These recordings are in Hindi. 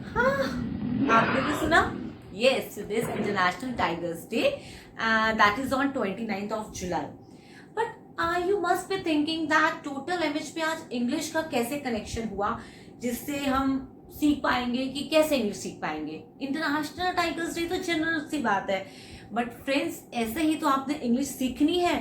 हाँ, आपने भी सुना? Yes, today's International Tigers Day, that is on 29th of July. But you must be thinking that total image पे आज इंग्लिश का कैसे कनेक्शन हुआ जिससे हम सीख पाएंगे कि कैसे इंग्लिश सीख पाएंगे। इंटरनेशनल टाइगर्स डे तो जनरल सी बात है, बट फ्रेंड्स ऐसे ही तो आपने इंग्लिश सीखनी है।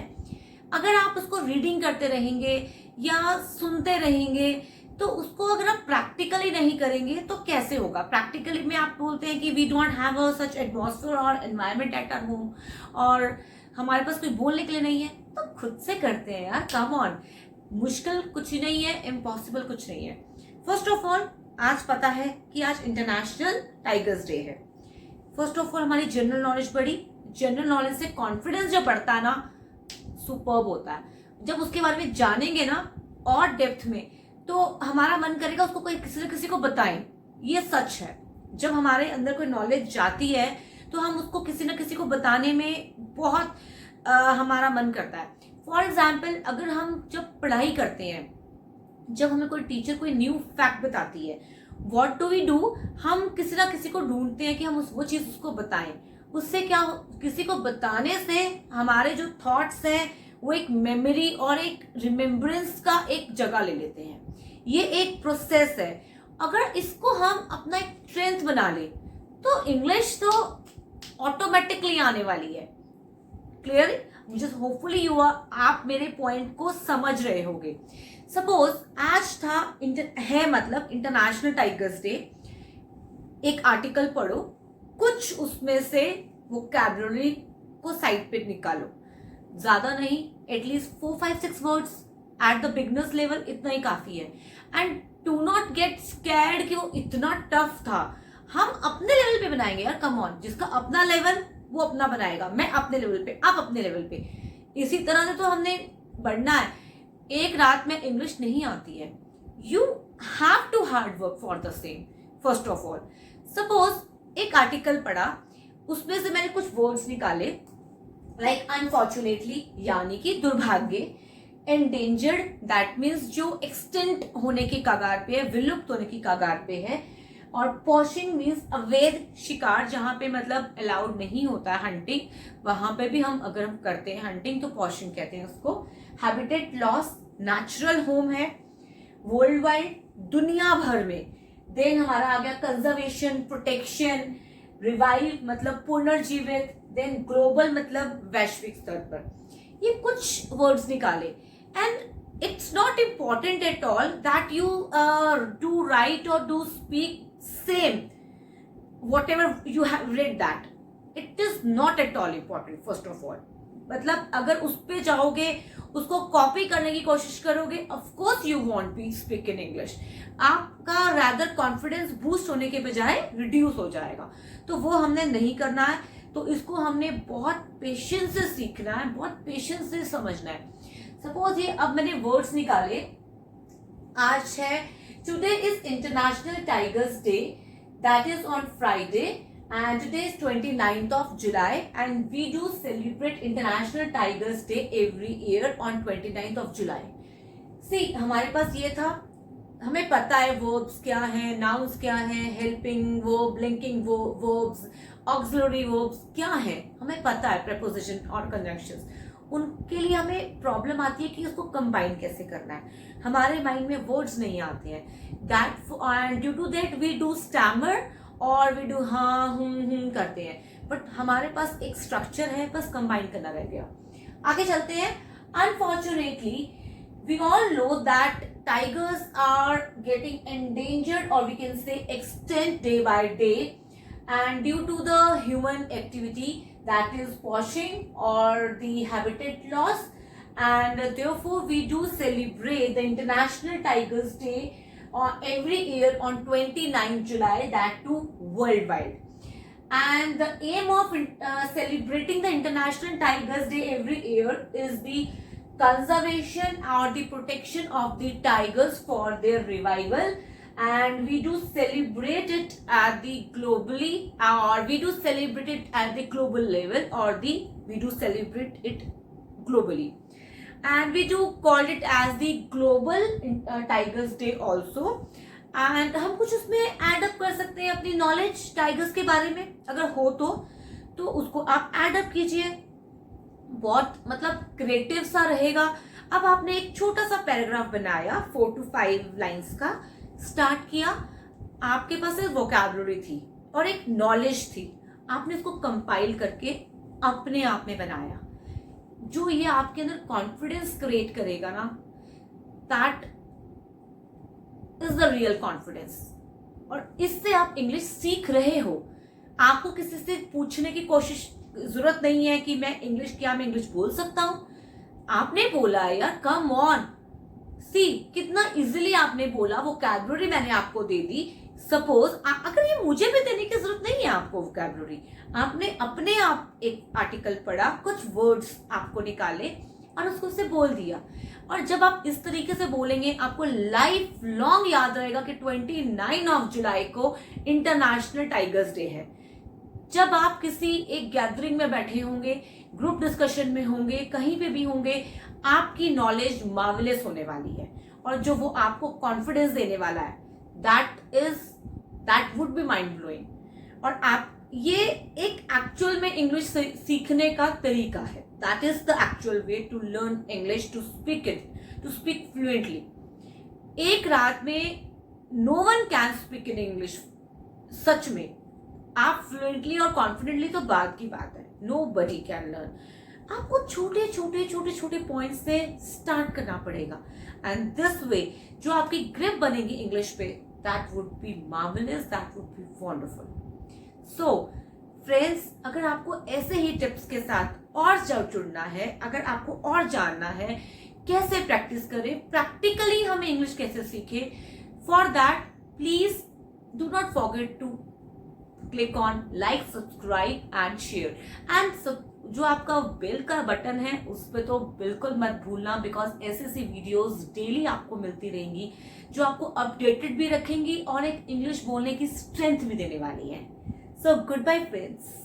अगर आप उसको रीडिंग करते रहेंगे या सुनते रहेंगे तो उसको अगर आप प्रैक्टिकली नहीं करेंगे तो कैसे होगा। प्रैक्टिकली में आप बोलते हैं कि we don't have a such atmosphere और एनवायरनमेंट एट आवर होम, और हमारे पास कोई बोलने के लिए नहीं है, तो खुद से करते हैं यार, कम ऑन। मुश्किल कुछ ही नहीं है, इम्पॉसिबल कुछ नहीं है। फर्स्ट ऑफ ऑल आज पता है कि आज इंटरनेशनल टाइगर्स डे है। फर्स्ट ऑफ ऑल हमारी जनरल नॉलेज बढ़ी। जनरल नॉलेज से कॉन्फिडेंस जो बढ़ता है ना, सुपर्ब होता है। जब उसके बारे में जानेंगे ना और डेप्थ में, तो हमारा मन करेगा उसको कोई किसी न किसी को बताएं। ये सच है, जब हमारे अंदर कोई नॉलेज जाती है तो हम उसको किसी न किसी को बताने में बहुत हमारा मन करता है। फॉर एग्जाम्पल, अगर हम जब पढ़ाई करते हैं, जब हमें कोई टीचर कोई न्यू फैक्ट बताती है, व्हाट डू वी डू, हम किसी ना किसी को ढूंढते हैं कि हम वो चीज उसको बताएं। उससे क्या, किसी को बताने से हमारे जो थॉट्स हैं वो एक मेमोरी और एक रिमेम्बरेंस का एक जगह ले लेते हैं। ये एक प्रोसेस है। अगर इसको हम अपना एक स्ट्रेंथ बना ले तो इंग्लिश तो ऑटोमेटिकली आने वाली है। क्लियर? मुझे होपफुली आप मेरे पॉइंट को समझ रहे होंगे। सपोज आज था मतलब इंटरनेशनल टाइगर्स डे। एक आर्टिकल पढ़ो, कुछ उसमें से वोकैबुलरी को साइड पे निकालो, ज्यादा नहीं, at least 4-5-6 words at the beginners level, इतना ही काफी है। And do not get scared कि वो इतना टफ था। हम अपने लेवल पे बनाएंगे यार, कम ऑन। जिसका अपना लेवल वो अपना बनाएगा, मैं अपने लेवल पे, आप अपने लेवल पे। इसी तरह से तो हमने बढ़ना है। एक रात में इंग्लिश नहीं आती है। You have to hard work for the same. First of all suppose एक आर्टिकल पढ़ा, उसमें से मैंने कुछ वर्ड्स निकाले, लाइक अनफॉर्चुनेटली यानी कि दुर्भाग्य, एंडेंजर्ड दैट मीन्स जो एक्सटेंट होने की कगार पे है, विलुप्त होने की कगार पे है, और पॉशिंग मीन्स अवैध शिकार, जहां पे मतलब अलाउड नहीं होता है हंटिंग, वहां पे भी हम अगर हम करते हैं हंटिंग तो पॉशिंग कहते हैं उसको। हैबिटेट लॉस, नेचुरल होम है, वर्ल्ड वाइड, दुनिया भर में। देन हमारा आ गया कंजर्वेशन, प्रोटेक्शन, रिवाइव मतलब पुनर्जीवित, देन ग्लोबल मतलब वैश्विक स्तर पर। ये कुछ वर्ड्स निकाले। And it's not important at all that you do right और do speak same whatever you have read that. It is not at all important. First of all, मतलब अगर उस पे जाओगे, उसको कॉपी करने की कोशिश करोगे, of course you won't be speak in English. आपका rather confidence boost होने के बजाय reduce हो जाएगा। तो वो हमने नहीं करना है। तो इसको हमने बहुत पेशेंस से सीखना है, बहुत पेशेंस से समझना है। सपोज ये अब मैंने वर्ड्स निकाले, आज है Today is International Tigers Day, that is on Friday, and today is 29th of July, and we do celebrate International Tigers Day every year on 29th of July. See, हमारे पास ये था, हमें पता है verbs क्या हैं, nouns क्या हैं, helping verb, linking verbs, auxiliary verbs क्या हैं, हमें पता है, preposition और conjunctions। उनके लिए हमें प्रॉब्लम आती है कि उसको कंबाइन कैसे करना है। हमारे माइंड में वर्ड्स नहीं आते हैं। That due to that we do stammer और वी डू हाँ करते हैं, बट हमारे पास एक स्ट्रक्चर है, बस कंबाइन करना रह गया। आगे चलते हैं। Unfortunately we all know that tigers are getting endangered, और we can say extend day by day, and due to the human activity, that is poaching or the habitat loss, and therefore we do celebrate the International Tigers Day every year on 29th July, that too worldwide. And the aim of celebrating the International Tigers Day every year is the conservation or the protection of the tigers for their revival, and we do celebrate it at the globally, or we do celebrate it at the global level, or we do celebrate it globally, and we do call it as the global Tigers Day also. And हम कुछ उसमें एड अप कर सकते सकते हैं अपनी नॉलेज टाइगर्स के बारे में, अगर हो तो उसको आप ऐड अप कीजिए। बहुत मतलब क्रिएटिव सा रहेगा। अब आपने एक छोटा सा पैराग्राफ बनाया 4 to 5 लाइंस का, स्टार्ट किया, आपके पास एक वोकैबुलरी थी और एक नॉलेज थी, आपने इसको कंपाइल करके अपने आप में बनाया। जो ये आपके अंदर कॉन्फिडेंस क्रिएट करेगा ना, that is the real confidence. और इससे आप इंग्लिश सीख रहे हो। आपको किसी से पूछने की कोशिश जरूरत नहीं है कि मैं इंग्लिश बोल सकता हूं। आपने बोला यार, कम ऑन, सी कितना इजीली आपने बोला, वोकैबुलरी मैंने आपको दे दी। सपोज अगर ये मुझे भी देने की जरूरत नहीं है आपको वोकैबुलरी, आपने अपने आप एक आर्टिकल पढ़ा, कुछ वर्ड्स आपको निकाले और उसको से बोल दिया। और जब आप इस तरीके से बोलेंगे, आपको लाइफ लॉन्ग याद रहेगा कि 29 जुलाई को इंटरनेशनल टाइगर्स डे है। जब आप किसी एक गैदरिंग में बैठे होंगे, ग्रुप डिस्कशन में होंगे, कहीं पे भी होंगे, आपकी नॉलेज मार्वेलस होने वाली है। और जो वो आपको कॉन्फिडेंस देने वाला है, that would be mind blowing. और आप ये एक एक्चुअल में इंग्लिश सीखने का तरीका है। That is the actual way to learn English, to speak fluently. एक रात में no one can speak in English. सच में आप फ्लुएंटली और कॉन्फिडेंटली तो बात की बात है, नो बडी कैन लर्न। आपको छोटे पॉइंट से स्टार्ट करना पड़ेगा। एंड दिस वे जो आपकी ग्रिप बनेगी इंग्लिश पे, that would be marvellous, that would be wonderful. So friends, अगर आपको ऐसे ही टिप्स के साथ और जुड़ना है, अगर आपको और जानना है कैसे प्रैक्टिस करें, प्रैक्टिकली हमें इंग्लिश कैसे सीखें, for that please do not forget to click on like, subscribe and share. And जो आपका बेल का बटन है उस पर तो बिल्कुल मत भूलना, बिकॉज ऐसी वीडियोस डेली आपको मिलती रहेंगी जो आपको अपडेटेड भी रखेंगी और एक इंग्लिश बोलने की स्ट्रेंथ भी देने वाली है। So good bye friends.